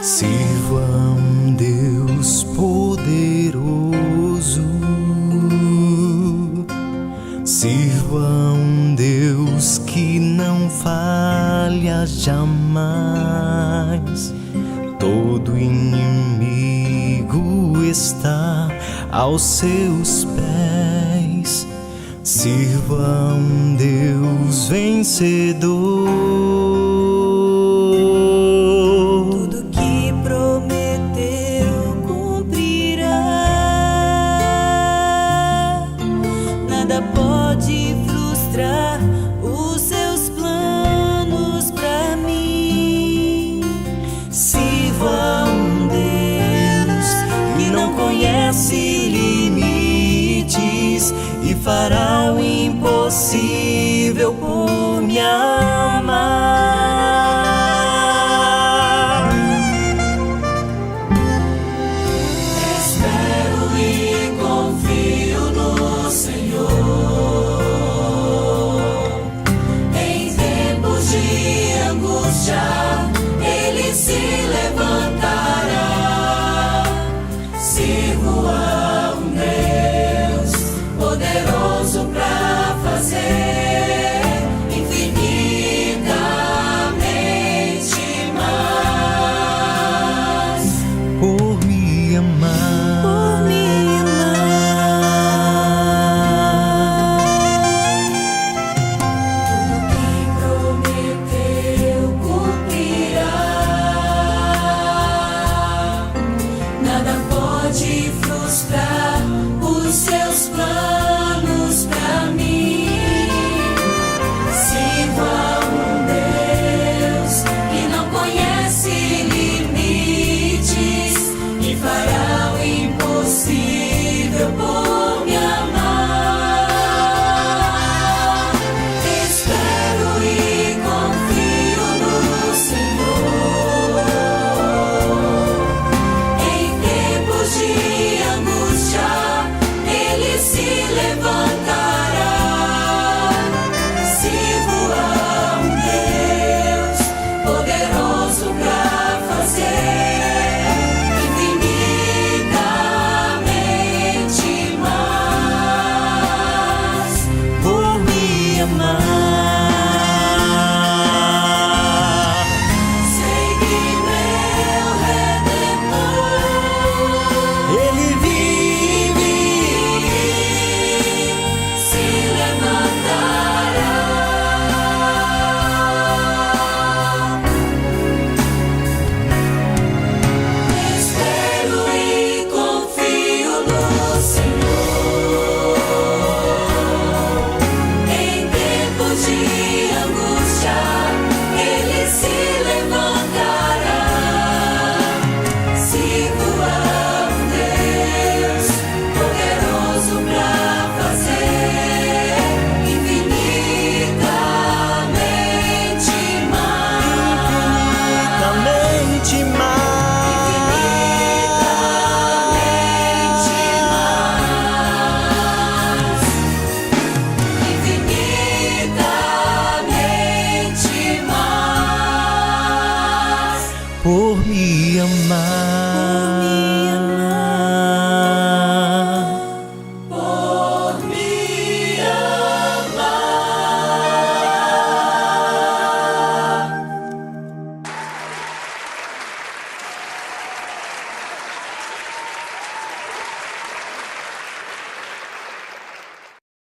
Sirva a um Deus poderoso, sirva a um Deus que não falha jamais. Todo inimigo está aos seus pés. Sirva a um Deus vencedor. Tudo que prometeu cumprirá. Nada pode frustrar os seus planos pra mim. Sirva a um Deus que não conhece limites e fará o impossível por me amar. Espero e confio no Senhor. Em tempos de angústia, Ele se levantará. Sirvo a um Deus poderoso pra fazer infinitamente mais Por me amar, Por me tudo que prometeu cumprirá. Nada pode frustrar os seus planos pra mim. Sirva a um Deus que não conhece limites e fará o impossível por me amar. Espero e confio no Senhor. Em tempos de angústia, Ele se levantará. Sirvo a um Deus poderoso pra fazer infinitamente mais por me amar. Sei que meu Redentor Ele vive, se levantará. Espero e confio no Senhor. Em tempos de angústia, Ele se levantará. Sirvo a um Deus poderoso pra fazer infinitamente mais. infinitamente Infinitamente mais por me amar.